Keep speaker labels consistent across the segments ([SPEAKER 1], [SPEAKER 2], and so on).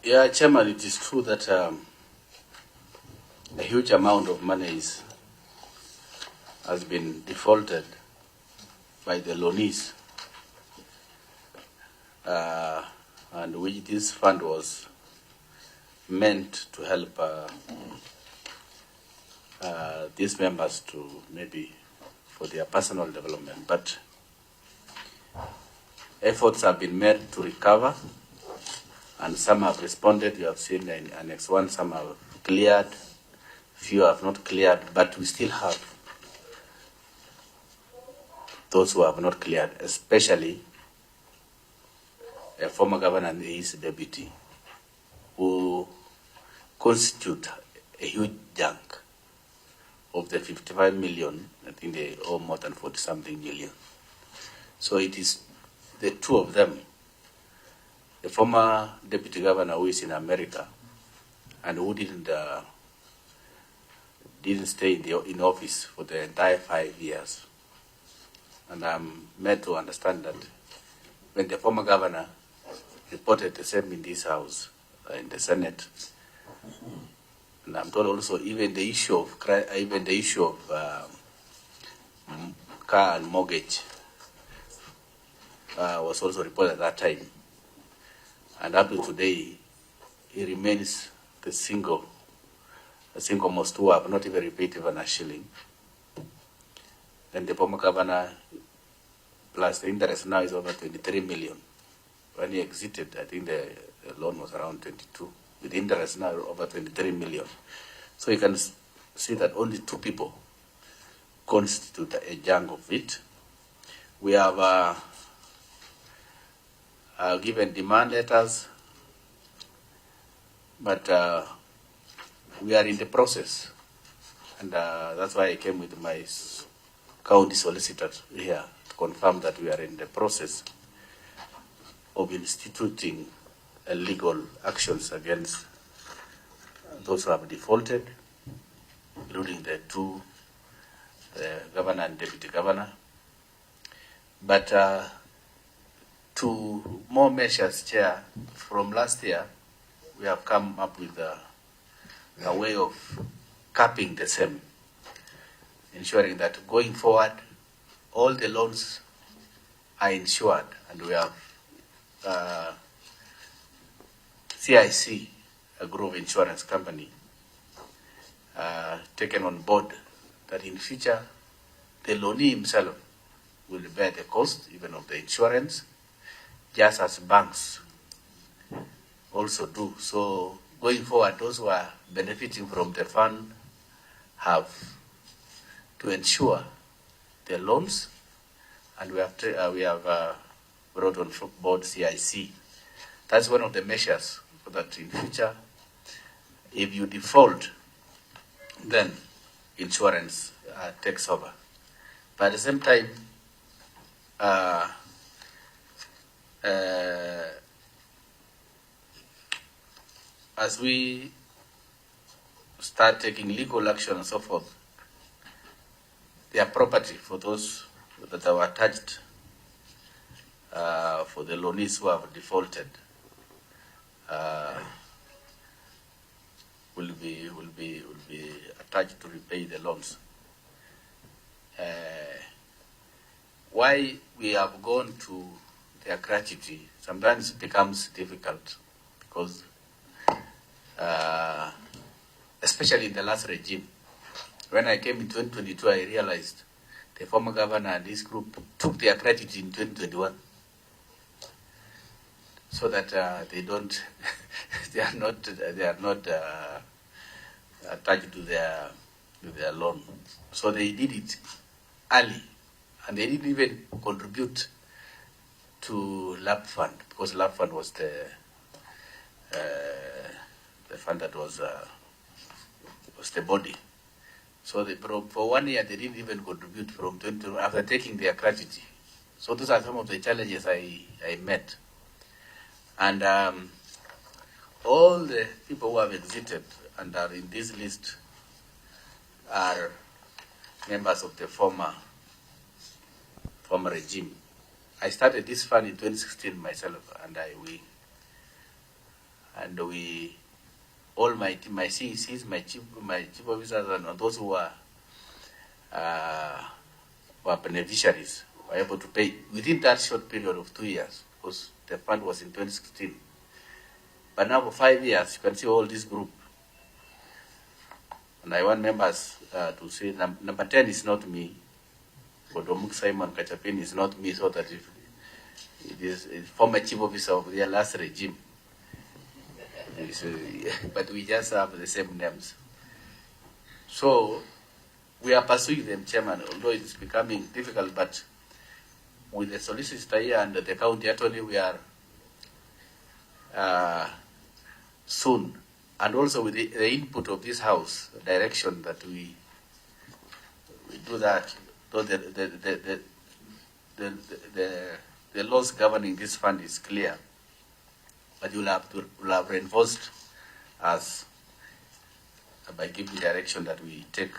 [SPEAKER 1] Yeah, Chairman, it is true that a huge amount of money has been defaulted by the loanees, and which this fund was meant to help these members to maybe for their personal development. But efforts have been made to recover, and some have responded. You have seen in Annex 1, some have cleared, few have not cleared, but we still have those who have not cleared, especially a former governor and his deputy, who constitute a huge chunk of the 55 million. I think they owe more than 40-something million. So it is the two of them, the former deputy governor who is in America and who didn't stay in office for the entire 5 years. And I'm made to understand that when the former governor reported the same in this house, in the Senate, and I'm told also even the issue of car and mortgage was also reported at that time. And up to today, he remains the single most who have not even repaid even a shilling. And the former governor, plus the interest now is over 23 million. When he exited, I think the loan was around 22. With interest now over 23 million. So you can see that only two people constitute a chunk of it. We have given demand letters, but we are in the process. And that's why I came with my county solicitor here to confirm that we are in the process of instituting legal actions against those who have defaulted, including the two, the governor and deputy governor. But to more measures, Chair, from last year, we have come up with a way of capping the same, ensuring that going forward, all the loans are insured, and we have CIC, a group insurance company, taken on board that in future the loanee himself will bear the cost even of the insurance, just as banks also do. So going forward, those who are benefiting from the fund have to ensure their loans, and we have brought on board CIC. That's one of the measures so that in future, if you default, then insurance takes over. But at the same time, as we start taking legal action and so forth, their property for those that are attached for the loanees who have defaulted will be attached to repay the loans. Why we have gone to their gratuity sometimes becomes difficult because, especially in the last regime, when I came in 2022, I realized the former governor and his group took their gratuity in 2021, so that they don't, they are not attached to their loan. So they did it early, and they didn't even contribute to LAP fund, because LAP fund was the fund that was the body. So for 1 year they didn't even contribute from 20 after taking their gratuity. So those are some of the challenges I met. And all the people who have exited and are in this list are members of the former regime. I started this fund in 2016 myself, and and we, all my team, my CECs, my chief officers, and those who were beneficiaries were able to pay within that short period of 2 years, because the fund was in 2016. But now for 5 years, you can see all this group. And I want members to say number 10 is not me. For Domuk Simon Kachapin is not me, so that if it is a former chief officer of their last regime. But we just have the same names. So we are pursuing them, Chairman, although it's becoming difficult, but with the solicitor here and the county attorney, we are soon, and also with the input of this house, the direction that we do that, though the laws governing this fund is clear, but you'll have reinforced us by giving direction that we take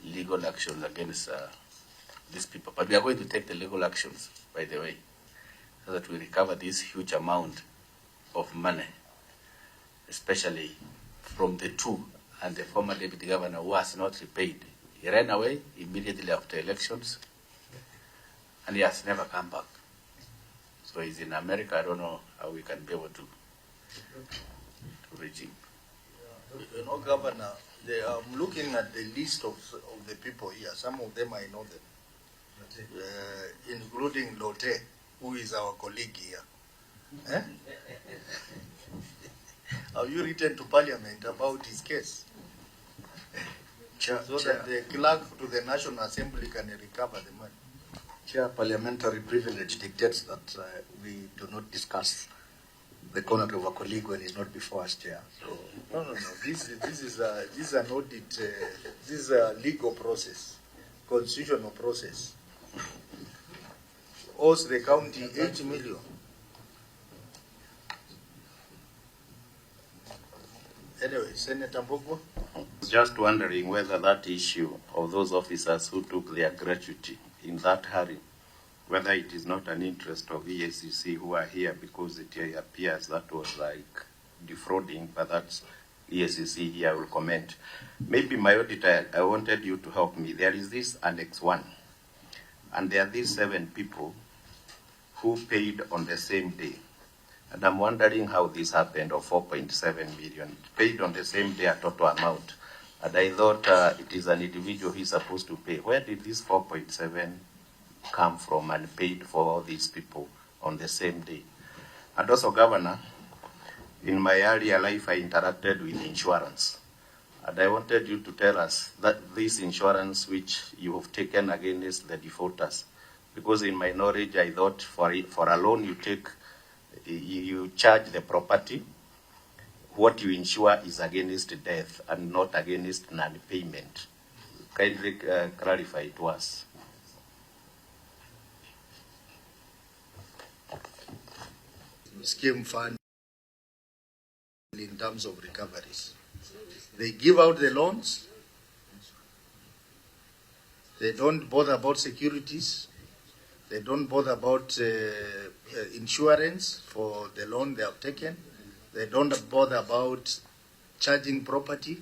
[SPEAKER 1] legal actions against these people. But we are going to take the legal actions, by the way, so that we recover this huge amount of money, especially from the two and the former deputy governor who has not repaid. He ran away immediately after elections, and he has never come back. So he's in America. I don't know how we can be able to reach him.
[SPEAKER 2] You know, Governor, I'm looking at the list of the people here. Some of them I know them, including Lotte, who is our colleague here. Eh? Have you written to Parliament about his case? So that the clerk to the National Assembly can recover the money.
[SPEAKER 3] Chair, parliamentary privilege dictates that we do not discuss the conduct of a colleague when he's not before us, Chair. So
[SPEAKER 2] no. This is an audit. This is a legal process, constitutional process. Owes the county 8 million. Anyway, Senator Mbogwa.
[SPEAKER 4] Just wondering whether that issue of those officers who took their gratuity in that hurry, whether it is not an interest of EACC who are here, because it appears that was like defrauding, but that's EACC here will comment. Maybe my auditor, I wanted you to help me. There is this Annex 1, and there are these 7 people who paid on the same day. And I'm wondering how this happened, of 4.7 million. Paid on the same day a total amount. And I thought it is an individual who is supposed to pay. Where did this 4.7 come from and paid for all these people on the same day? And also, Governor, in my earlier life, I interacted with insurance. And I wanted you to tell us that this insurance which you have taken against the defaulters, because in my knowledge, I thought for a loan you take, you charge the property. What you insure is against death and not against non-payment. Kindly clarify it to us.
[SPEAKER 2] Scheme fund in terms of recoveries. They give out the loans. They don't bother about securities. They don't bother about insurance for the loan they have taken. They don't bother about charging property.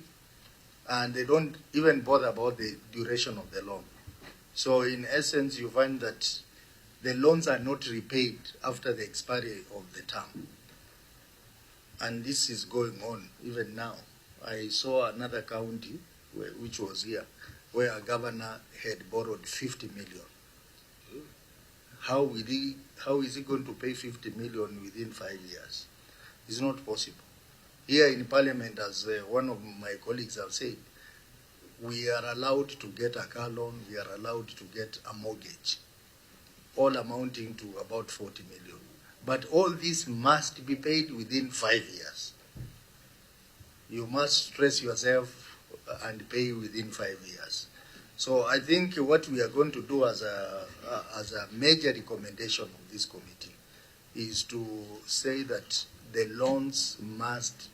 [SPEAKER 2] And they don't even bother about the duration of the loan. So in essence, you find that the loans are not repaid after the expiry of the term. And this is going on even now. I saw another county, which was here, where a governor had borrowed 50 million. How is he going to pay 50 million within 5 years? It's not possible. Here in Parliament, as one of my colleagues have said, we are allowed to get a car loan, we are allowed to get a mortgage, all amounting to about 40 million. But all this must be paid within 5 years. You must stress yourself and pay within 5 years. So I think what we are going to do as a major recommendation of this committee is to say that the loans must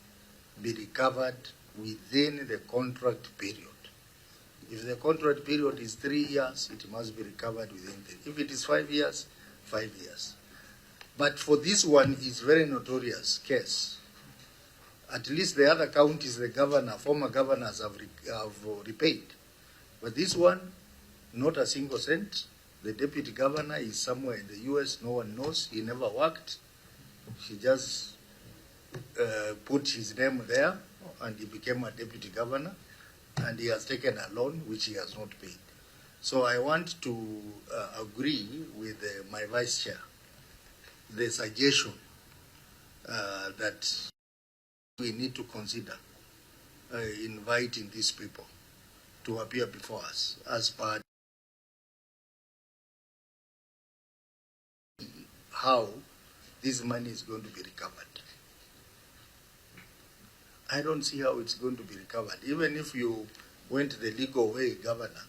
[SPEAKER 2] be recovered within the contract period. If the contract period is 3 years, it must be recovered within 3. If it is 5 years, 5 years. But for this one, it's very notorious case. At least the other counties, the governor, former governors have repaid. But this one, not a single cent. The deputy governor is somewhere in the US, no one knows. He never worked. He just put his name there and he became a deputy governor, and he has taken a loan which he has not paid. So I want to agree with my vice chair, the suggestion that we need to consider inviting these people to appear before us as part how this money is going to be recovered. I don't see how it's going to be recovered. Even if you went the legal way, Governor,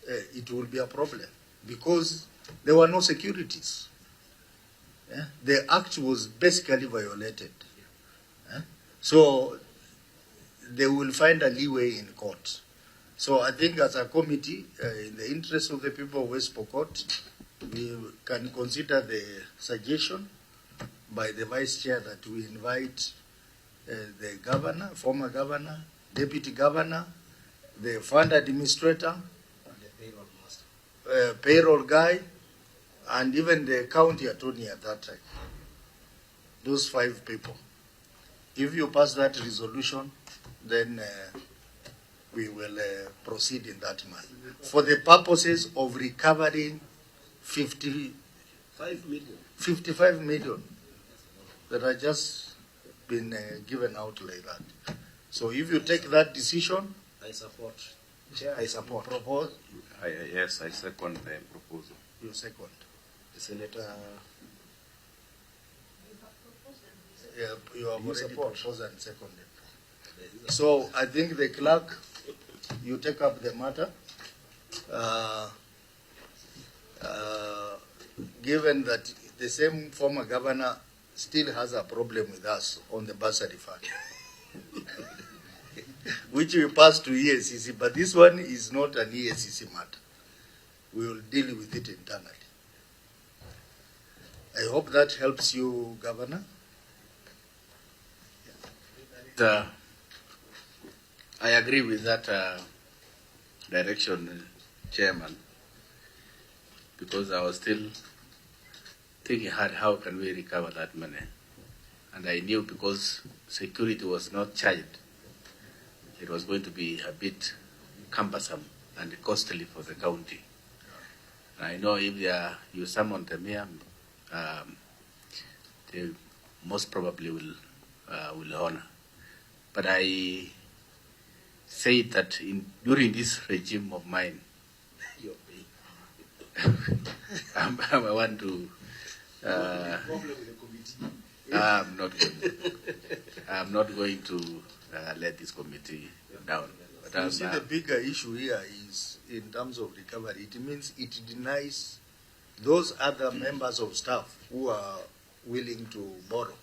[SPEAKER 2] it will be a problem because there were no securities. The act was basically violated. So they will find a leeway in court. So I think as a committee, in the interest of the people of West Pokot, we can consider the suggestion by the vice chair that we invite the governor, former governor, deputy governor, the fund administrator, payroll guy, and even the county attorney at that time. Those 5 people. If you pass that resolution, then we will proceed in that manner. For the purposes of recovering 55 million that are just been given out like that. So if you take that decision,
[SPEAKER 5] I support. Chair, I support.
[SPEAKER 2] Propose.
[SPEAKER 4] Yes, I second the proposal.
[SPEAKER 2] You second.
[SPEAKER 5] Senator.
[SPEAKER 2] Yeah, you have
[SPEAKER 5] You
[SPEAKER 2] already
[SPEAKER 5] support.
[SPEAKER 2] proposed and seconded. So I think the clerk, you take up the matter. Given that the same former governor still has a problem with us on the bursary fund, which we passed to EACC, but this one is not an EACC matter. We will deal with it internally. I hope that helps you, Governor.
[SPEAKER 1] I agree with that direction, Chairman, because I was still thinking hard, how can we recover that money? And I knew because security was not charged, it was going to be a bit cumbersome and costly for the county. And I know if you summon them here, they most probably will honor. But I say that during this regime of mine, I want to. I'm not going to let this committee down. But
[SPEAKER 2] You see, the bigger issue here is in terms of recovery. It means it denies those other members of staff who are willing to borrow.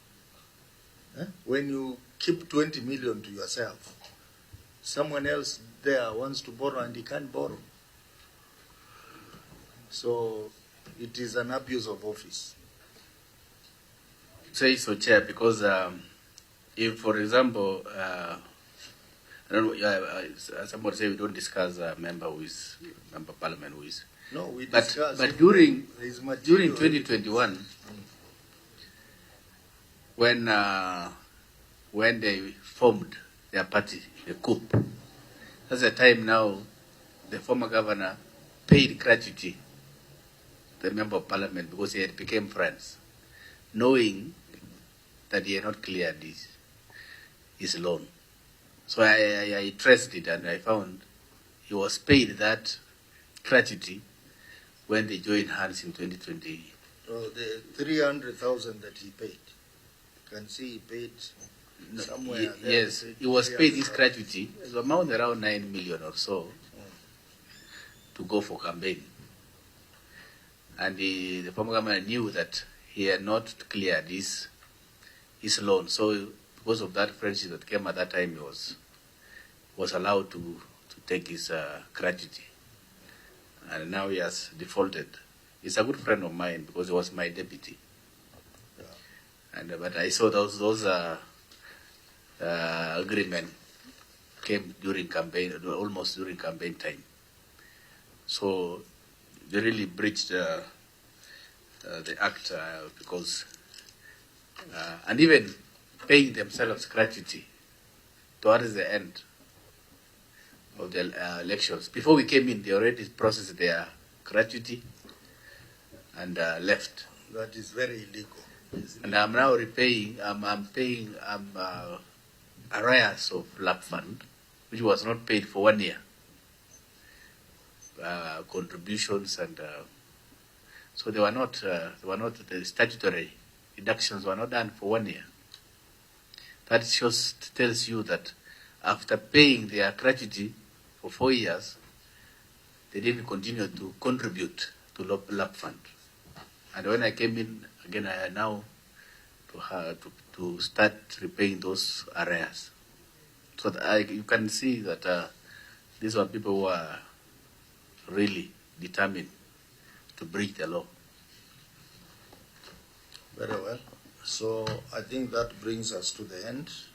[SPEAKER 2] When you keep 20 million to yourself, someone else there wants to borrow and he can't borrow. So it is an abuse of office.
[SPEAKER 1] Say so, Chair, because if, for example, I don't know, somebody say we don't discuss a member parliament who is.
[SPEAKER 2] No, we
[SPEAKER 1] But
[SPEAKER 2] discuss.
[SPEAKER 1] during
[SPEAKER 2] There is material.
[SPEAKER 1] 2021, when they formed their party, the coup, that's the time now the former governor paid gratuity to the member of parliament because he had become friends, knowing that he had not cleared his loan. So I traced it and I found he was paid that gratuity when they joined hands in 2020.
[SPEAKER 2] Oh, the 300,000 that he paid. You can see he paid somewhere there.
[SPEAKER 1] Yes, he was paid this gratuity. It was amount around 9 million or so to go for campaign. And the former government knew that he had not cleared his loan. So because of that friendship that came at that time, he was allowed to take his gratuity. And now he has defaulted. He's a good friend of mine because he was my deputy.
[SPEAKER 2] Yeah.
[SPEAKER 1] And but I saw those agreement came during campaign, almost during campaign time. So they really breached the act because, and even paying themselves gratuity towards the end of the elections. Before we came in, they already processed their gratuity and left.
[SPEAKER 2] That is very illegal.
[SPEAKER 1] And I'm now repaying, I'm paying arrears of lap fund, which was not paid for 1 year. Contributions and so they were not the statutory deductions were not done for 1 year. That tells you that after paying their gratuity for 4 years, they didn't continue to contribute to lap fund. And when I came in again, I now to start repaying those arrears. So that you can see that these were people who are really determined to break the law.
[SPEAKER 2] Very well. So I think that brings us to the end.